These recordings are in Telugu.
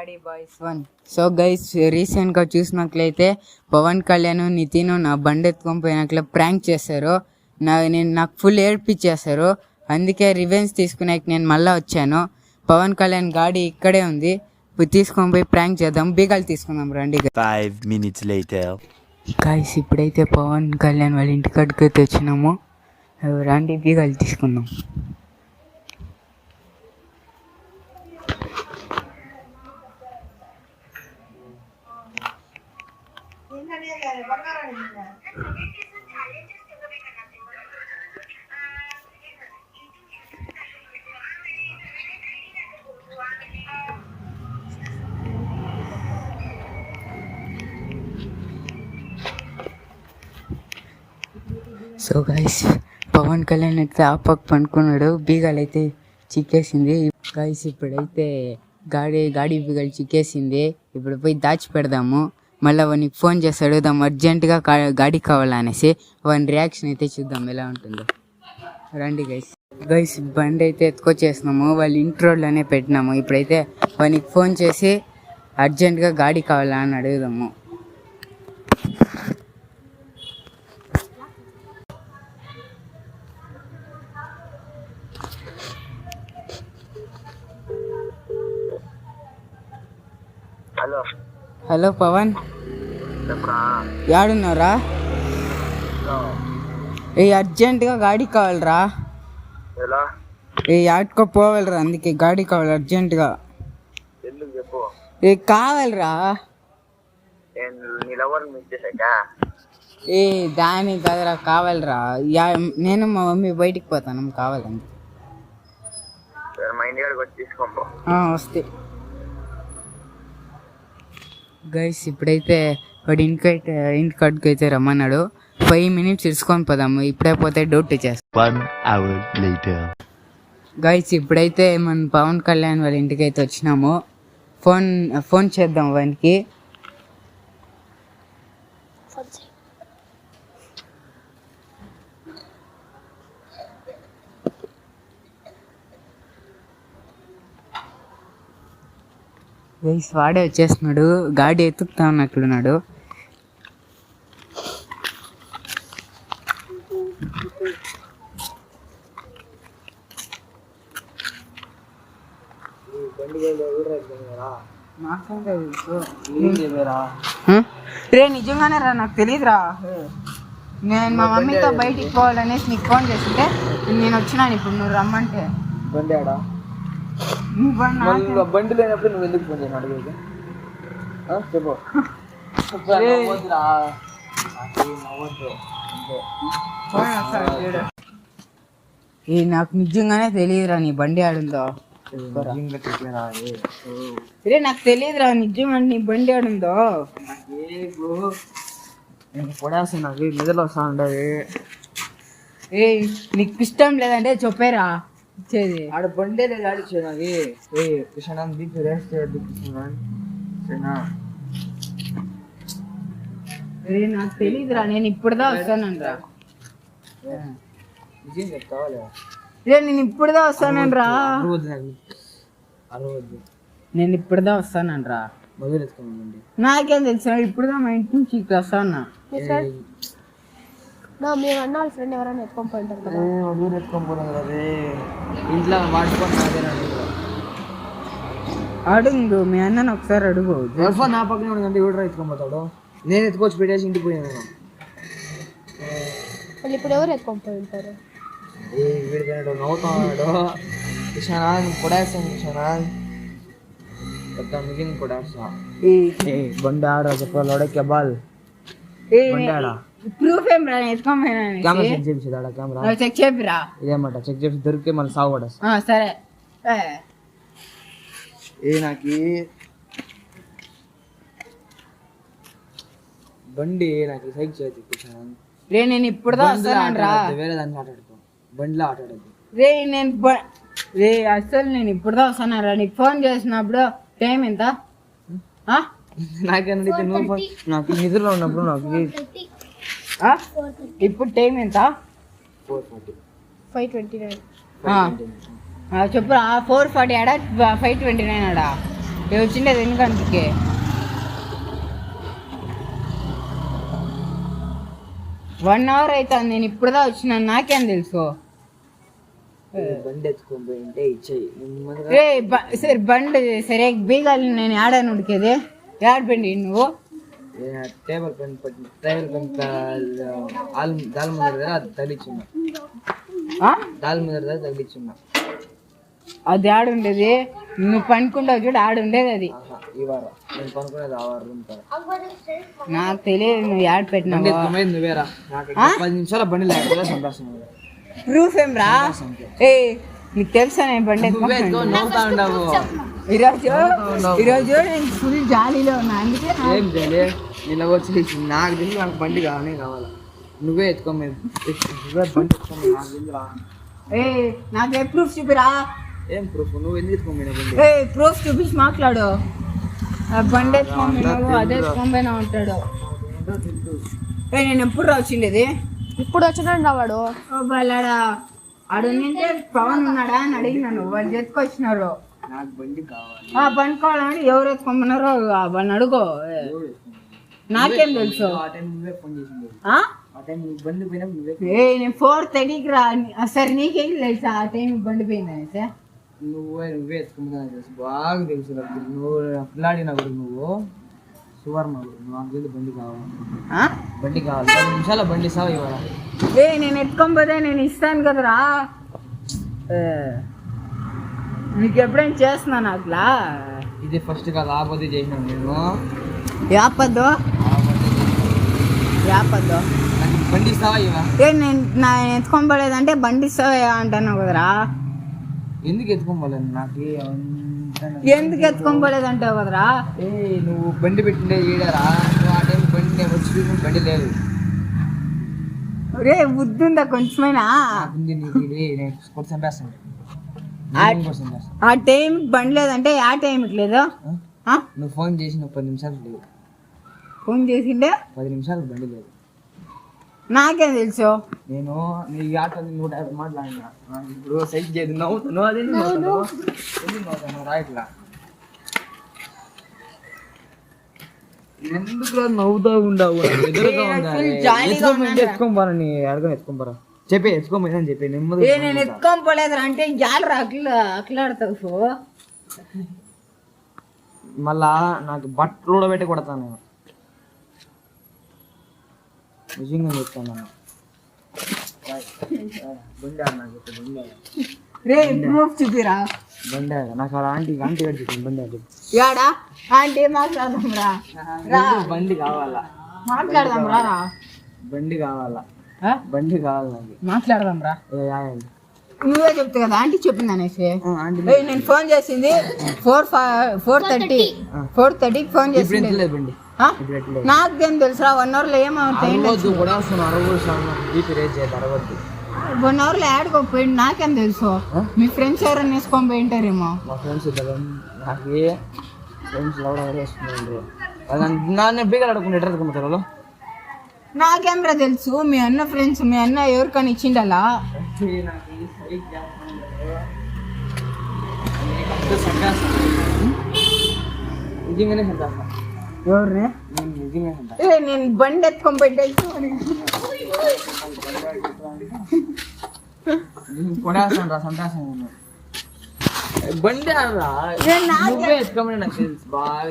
Daddy boys 1. సో గైస్, రీసెంట్గా చూసినట్లయితే పవన్ కళ్యాణ్ నితిన్ నా బండి ఎత్తుకొని పోయినట్లే ప్రాంక్ చేశారు. నాకు ఫుల్ ఏడ్పించేశారు. అందుకే రివెంజ్ తీసుకునేకి నేను మళ్ళీ వచ్చాను. పవన్ కళ్యాణ్ గాడి ఇక్కడే ఉంది, తీసుకొని పోయి ప్రాంక్ చేద్దాం. బీగాలు తీసుకుందాం రండి. 5 minutes later. గైస్, ఇప్పుడైతే పవన్ కళ్యాణ్ వాళ్ళ ఇంటికాడికి తెచ్చినాము. రండి బీగాలు తీసుకుందాం. సో గైస్, పవన్ కళ్యాణ్ అయితే ఆ పక్క పండుకున్నాడు, బీగాలు అయితే చిక్కేసింది. గైస్, ఇప్పుడైతే గాడి బీగాలు చిక్కేసింది. ఇప్పుడు పోయి దాచి పెడదాము. మళ్ళీ వానికి ఫోన్ చేసి అడుగుదాం అర్జెంటుగా గాడి కావాలనేసి. వాని రియాక్షన్ అయితే చూద్దాం ఎలా ఉంటుందో. రండి గైస్, బండి అయితే ఎత్తుకొచ్చేసినాము. వాళ్ళు ఇంట్రోడ్లోనే పెట్టినాము. ఇప్పుడైతే వానికి ఫోన్ చేసి అర్జెంటుగా గాడి కావాలా అని అడుగుదాము. హలో పవన్, యాడున్నారా? అర్జెంటుగా గాడి కావాలరా. యాడ్కో పోవాలరా, అందుకే గాడి కావాలి అర్జెంటుగా. కావాలరా. దాని కదరా కావాలరా. నేను మా మమ్మీ బయటికి పోతాను, కావాలండి. వస్తే గైస్, ఇప్పుడైతే వాడు ఇంటికాడికి అయితే రమ్మన్నాడు. 5 minutes ఇసుకొని పోదాము. ఇప్పుడే పోతే డౌట్ చేస్తాం. 1 hour later. గైస్, ఇప్పుడైతే మనం పవన్ కళ్యాణ్ వాళ్ళ ఇంటికి అయితే వచ్చినాము. ఫోన్ చేద్దాం వానికి. గైస్, వాడే వచ్చేస్తున్నాడు. గాడి ఎత్తుకుతా ఉన్నట్లున్నాడు. రే, నిజంగానే రా, నాకు తెలియదురా. నేను మా మమ్మీతో బయటికి పోవాలనేసి నీకు ఫోన్ చేస్తుంటే నేను వచ్చినాను. ఇప్పుడు నువ్వు రమ్మంటే బండి లేనప్పుడు నువ్వు ఎందుకు ఫోన్ చేసినా అడిగేది? చెప్పు. నాకు నిజంగానే తెలియదురా నీ బండి ఆడుందో. రే, నాకు తెలియదురా నిజంగా నీ బండి ఆడుందో. పొడాల్సిన నిద్రలో వస్తా ఉండదు. నీకు ఇష్టం లేదంటే చెప్పేరా ఇచ్చేది. ఆడ బండే లేదు ఆడిచ్చేది నాకు. కృష్ణ దీనికి రెస్ట్ కృష్ణ. నాకు తెలీదురా, నేను ఇప్పుడుదా వస్తానంట్రా. నిజం చెప్తావా? నేను ఇప్పుడుదా వస్తానంట్రా. నేను ఇప్పుడుదా వస్తానంట్రా. మొదలు ఎత్తుకోమండి. నాకేం తెలుసు, ఇప్పుడుదా మా ఇంటి నుంచి ఇక్కడ వస్తానా. మీరు అన్న వాళ్ళ ఫ్రెండ్ ఎవరైనా ఎత్తుకొని పోయింటారు కదా. ఎత్తుకొని పోలేదు కదా, ఇంట్లో వాడుకొని అడుగు. మీ అన్నను ఒకసారి అడుగు. నా పక్కన ఉండదంటే ఎవరు ఎత్తుకొని పోతాడు? నేను ఎత్తుకొచ్చి పెట్టేసి ఇంటికి పోయాను. వాళ్ళు ఇప్పుడు ఎవరు ఎత్తుకొని పోయి ఉంటారు? వీడి తినడు, నవ్వుతున్నాడు. కృష్ణ కొడేస్తాను. కృష్ణ పెద్ద మిగిలిన కొడేస్తా. బండి ఆడ చెప్పాలి బాల్. బండి ఆడ ప్రూఫ్ ఏం రా, ఎత్తుకోమైనా కెమెరా చెక్ చేసి ఆడ కెమెరా చెక్ చెప్పిరా. ఇదేమాట చెక్ చేసి దొరికితే మన సాగు పడేస్తా. సరే. నాకు బండి నాకు సైక్ చేయదు. రే, నేను ఇప్పుడుదా వస్తానంట్రా. వేరే దాన్ని ఆటాడుకో, బండిలో ఆటాడద్దు. రే, అసలు నేను ఇప్పుడుదా వస్తానరా. నీకు ఫోన్ చేసినప్పుడు టైం ఎంత? నాకేంటే నువ్వు నాకు నిద్రలో ఉన్నప్పుడు నాకు ఇప్పుడు టైం ఎంత? 5:29. చెప్పురా. 4:40 ఆడా 5:29 ఆడా? నేను వచ్చిండేది ఎన్ని గంటలకి? 1 hour అవుతుంది. నేను ఇప్పుడుదా వచ్చినాను, నాకేం తెలుసు? బండి ఎత్తుకొని పోయి ఉంటే ఇచ్చేయి. సరే బండి సరే బీగాలి, నేను ఆడాను ఉడికేది ఆడబండి నువ్వు టేబుల్ పెన్ టేబుల్ పెన్ దాని ముందర దగ్గర అది తగిలిచ్చున్నా. దాని ముందర దగ్గర తగిలిచ్చున్నా. అది ఆడుండేది, నువ్వు పనుకుంటావు చూడు, ఆడుండేది అది. ఈ వారం నేను పనుకునేది ఆ వారం ఉంటాను. నాకు తెలియదు నువ్వు యాడ్ పెట్టినావు. నువ్వేరా 10 నిమిషాల బండి లేకపోతే సంతోషం. ప్రూఫ్ ఏం రా? ఏ నీకు తెలుసా నేను బండి నవ్వుతా ఉండవు. ఈరోజు నేను ఫుల్ జాలీలో ఉన్నా, అందుకే ఏం తెలియ ఇలా వచ్చి నాకు తెలిసి నాకు బండి కావాలా. నువ్వే ఎత్తుకోమే బండి ఎత్తుకోమే. నాకు తెలిసి రా. నాకు ఏ ప్రూఫ్ చూపిరా. ఏం ప్రూఫ్? నువ్వు ఎందుకు ఎత్తుకోమైనా బండి? ప్రూఫ్ చూపించి మాట్లాడు. బండి ఎత్తుకోమైనావు, అదే ఎత్తుకోమైనా ఉంటాడు. నేను ఎప్పుడు వచ్చిండేది? ఇప్పుడు వచ్చినాడు వాడు. వాళ్ళాడా ఆడుంటే పవన్ ఉన్నాడా అని అడిగినాను, వాళ్ళు ఎత్తుకొచ్చినారు. నాకు బండి కావాలి. బండి కావాలని ఎవరు ఎత్తుకోమన్నారో వాళ్ళని అడుగో, నాకేం తెలుసు. ఆ టైం నువ్వే ఫోన్ చేసింది. ఆ టైం బండి పోయినా నువ్వే. నేను 4:30కి రా. సరే నీకేం తెలుసా ఆ టైం బండి పోయిందనైతే? నువ్వే ఎత్తుకుంటా తెలుసు, బాగా తెలుసు నాకు. నువ్వు పిల్లాడినా కూడా నువ్వు సువర్ణ నువ్వు నాకు తెలిసి బండి కావాలి. బండి కావాలి. 10 నిమిషాల బండి సాగు ఇవ్వాలి. నేను ఎత్తుకోకపోతే నేను ఇస్తాను కదరా. నీకు ఎప్పుడైనా చేస్తున్నాను అట్లా? ఇది ఫస్ట్ కాదు, ఆపది చేసినాను నేను. యాపద్దు బండి ఇస్తావా ఇవా? నేను ఎత్తుకోబోలేదంటే బండి ఇస్తావా అంటాను కదరా. ఎందుకు ఎత్తుకోలేదు? నాకు ఎందుకు ఎత్తుకోబోలేదంటావు కదరా. నువ్వు బండి పెట్టిండే ఈడారా? నువ్వు ఆ టైం బండి వచ్చి బండి లేదు. రే బుద్ధిందా కొంచెమైనా? ఆ టైం బండి లేదంటే ఆ టైంకి లేదు. నువ్వు ఫోన్ చేసి 10 నిమిషాలు లేదు. ఫోన్ చేసిండే 10 నిమిషాలు బండి లేదు. నాకేం తెలుసు? నేను నీ ఆట 150 మాట్లాడినా. ఇప్పుడు సైజ్ చేయదు, నవ్వుతాను. అదే రాయట్లా ఎందుకు నవ్వుతా ఉండవు? ఎదురుగా ఎత్తుకోపోరని అడగని ఎత్తుకోపోరా చెప్పి ఎత్తుకోమని చెప్పి నెమ్మది. నేను ఎత్తుకోపోలేదురా అంటే జాలరా అట్లాడతావు. మళ్ళా నాకు బట్టలు కూడా పెట్టి కొడతాను నేను. నిజంగా చెప్తాను. బండి రే ప్రూఫ్ చూపిరా. బండి నాకు అలా ఆంటీ చెప్పింది బండి అని చెప్పి. యాడా ఆంటీ మాట్లాడదాం రా. బండి కావాలా? మాట్లాడదాం రా. బండి కావాలా? బండి కావాలి నాకు. మాట్లాడదాం రా. నువ్వే చెప్తా కదా ఆంటీ చెప్పింది అనేసి. నేను ఫోన్ చేసింది 4:30కి ఫోన్ చేసింది. బండి నాకేం తెలుసురా 1 hour లో ఏమవుతాయి? 1 hour లో ఆడుకోపోయింది, నాకేం తెలుసు. మీ ఫ్రెండ్స్ ఎవరైనా వేసుకొని పోయి ఉంటారేమో. మా ఫ్రెండ్స్ నాకు ఫ్రెండ్స్ నాన్న బీగాలు ఆడుకుంటే ఎట్లా ఎత్తుకుంటారు? నాకేం రా తెలుసు. మీ అన్న ఫ్రెండ్స్, మీ అన్న ఎవరికైనా ఇచ్చిండలా? నిజంగానే సంతాస. ఎవరిని? నేను బండి ఎత్తుకొని పోయింటే కొనేస్తాను రా, సంతాసం. బండి నువ్వే ఎత్తుకోమని నాకు తెలుసు బాగా.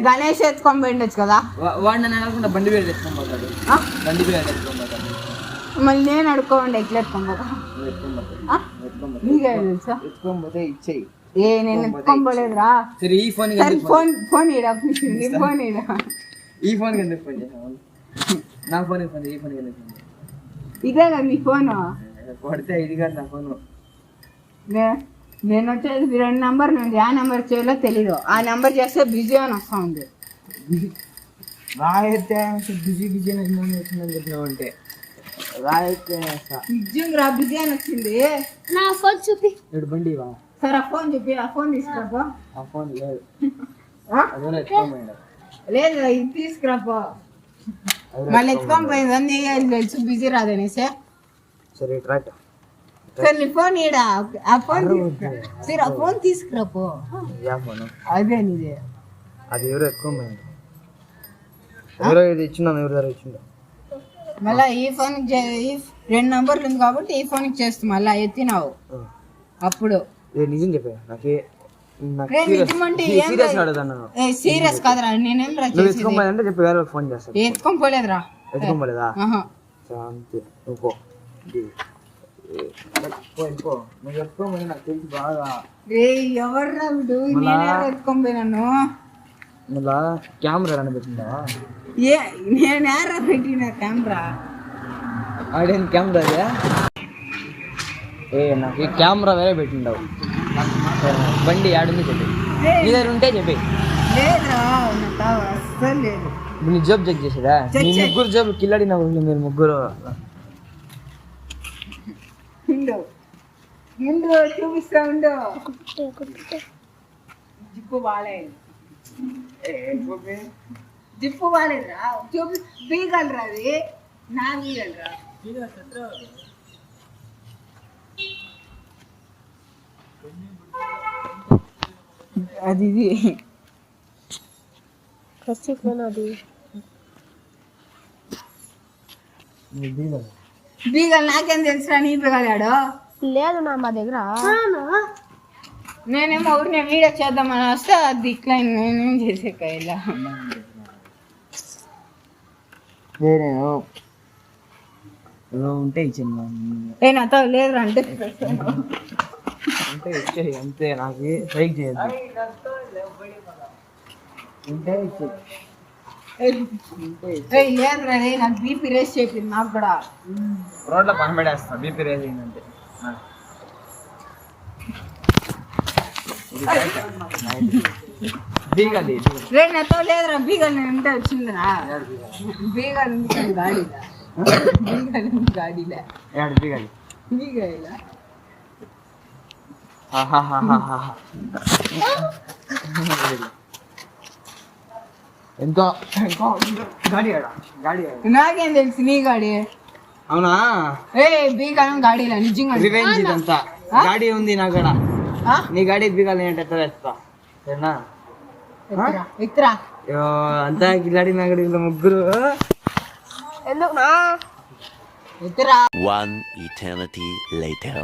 గణేష్ ఎత్తుకొని పోయిండొచ్చు కదా. వాడు నన్ను అనకుండా బండి పేరు ఎత్తుకొని పోతాడు. బండి పేరు ఎత్తుకొని పోతాడు. మళ్ళీ నేను అడుక్కోండి ఎట్లా ఎత్తుకొని పోతా? నీకే తెలుసా? ఎత్తుకొని పోతే ఇచ్చేయి. నేను ఎత్తుకొని పోలేదురా. సరే ఈ ఫోన్ ఫోన్ ఇడా ఫోన్ ఇడా. ఈ ఫోన్ ఎందుకు ఫోన్ చేసావు? నా ఫోన్ ఫోన్ ఈ ఫోన్ ఎందుకు ఫోన్? ఇదే కదా మీ ఫోన్. కొడితే ఇది కాదు నా ఫోను. నేను వచ్చేది 2 నెంబర్ నుండి ఆ నెంబర్ చేయాలో తెలీదు. ఆ నెంబర్ చేస్తే బిజీ అని వస్తా ఉంది. రాయితే బిజీ అని వచ్చిందని చెప్పినావు అంటే రాయితే నిజంగా బిజీ అని వచ్చింది. నా ఫోన్ చూపి. ఇప్పుడు బండి వా. సరే ఆ ఫోన్ చెప్పి ఆ ఫోన్ తీసుకురాపో. ఆ ఫోన్ లేదు. లేదు ఇది తీసుకురాపో. మళ్ళీ ఎత్తుకొని పోయింది అన్నీ తెలుసు బిజీ రాదనేసి. సరే రైట్ సరే నీ ఫోన్ ఈడా ఆ ఫోన్ సరే ఆ ఫోన్ తీసుకురా పో యా ఫోను అదే నీదే అది ఎవరో ఎక్కువ పోయింది ఎవరో ఇది ఇచ్చిందా ఎవరు దగ్గర ఇచ్చిందా మళ్ళా ఈ ఫోన్ రెండు నంబర్లు ఉంది కాబట్టి ఈ ఫోన్ చేస్తాం మళ్ళా ఎత్తినావు అప్పుడు నిజం చెప్పా నాకే సీరియస్ సీరియస్ కాదురా నేనేం ఎత్తుకోపోయిందంటే చెప్పి వేరే ఫోన్ చేస్తాను ఎత్తుకొని పోలేదురా ఎత్తుకోపోలేదా ఆహా. అంతే నువ్వు పో నువ్వు ఎత్తుకోమని నాకు తెలిసి బాగా ఎవర్రా వీడు నేనే ఎత్తుకొని పోయినాను మళ్ళా కెమెరా అని పెట్టిందా నేనేరా పెట్టిన కెమెరా ఆడేం కెమెరా నాకు ఈ కెమెరా వేరే పెట్టిండవు బండి ఆడుంది చెప్పి నీ దగ్గర ఉంటే చెప్పి లేదురా నాకు అస్సలు లేదు నీ జాబ్ చెక్ చేసేదా మీ ముగ్గురు జాబ్ కిల్లాడినా మీరు ముగ్గురు ఉండు ముందు చూపిస్తా ఉండు జిప్పు బాగాలేదు జిప్పు బాగాలేదురా చూపి బీగలరా అది నా బీగలరా అది ఇది బీగలు నాకేం తెలుసురా నీ బీగలాడు లేదు నా మా దగ్గర నేనేమో ఊరినే వీడియో చేద్దామని వస్తే అది డిక్లైన్ నేనేం చేసే ఇలా వేరేను ఉంటే ఇచ్చింది ఏ నాతో లేదురా అంటే ఉంటే ఇచ్చేయి అంతే నాకు సైక్ చేయద్దు ఉంటే లేదురా నాకు బీపీ రేస్ చెప్పింది నాకు కూడా రోడ్లో పని పెడేస్తా బీపీ రేజ్ అయిందంటే బీగది రే నాతో లేదురా బీగల్ నేను ఉంటే వచ్చిందిరా బీగల్ ఉంది గాడిలా బీగల్ ఉంది గాడిలా ఏడు బీగది బీగలా ఎంతో గాడి గాడి నాకేం తెలుసు నీ గాడి అవునా ఏ బీగలం గాడిలా నిజంగా రివెంజ్ ఇదంతా గాడి ఉంది నా కాడ నీ గాడి బీగాలి అంటే ఎట్లా తెస్తా సరేనా ఎత్తురా అంతా గిల్లాడి నా గడి ముగ్గురు ఎందుకు నా ఎత్తురా One eternity later.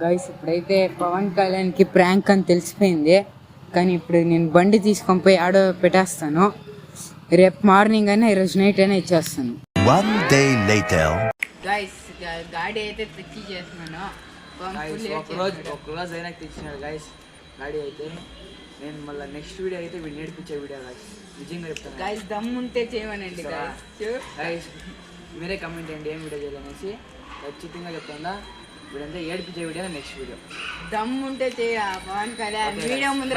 గైస్ ఇప్పుడైతే పవన్ కళ్యాణ్కి ప్రాంక్ అని తెలిసిపోయింది కానీ ఇప్పుడు నేను బండి తీసుకొని పోయి ఆడో పెట్టేస్తాను రేపు మార్నింగ్ అయినా ఈరోజు నైట్ అయినా ఇచ్చేస్తాను One day later. గైస్ గాడి అయితే తెచ్చి చేస్తున్నాను ఒక్కరోజు అయినా తెచ్చినాడు గైస్ గాడి అయితే నేను మళ్ళీ నెక్స్ట్ వీడియో అయితే వీడు నేర్పించే వీడియో గైస్ నిజంగా చెప్తాను గైస్ దమ్ముంటే చేయమనండి గైస్ మీరే కమెంట్ చేయండి ఏం వీడియో చేయాలనేసి ఖచ్చితంగా చెప్తాను వీడంతా ఏడిపించే వీడియో నెక్స్ట్ వీడియో దమ్ముంటే చేయ పవన్ కళ్యాణ్ వీడియో ముందు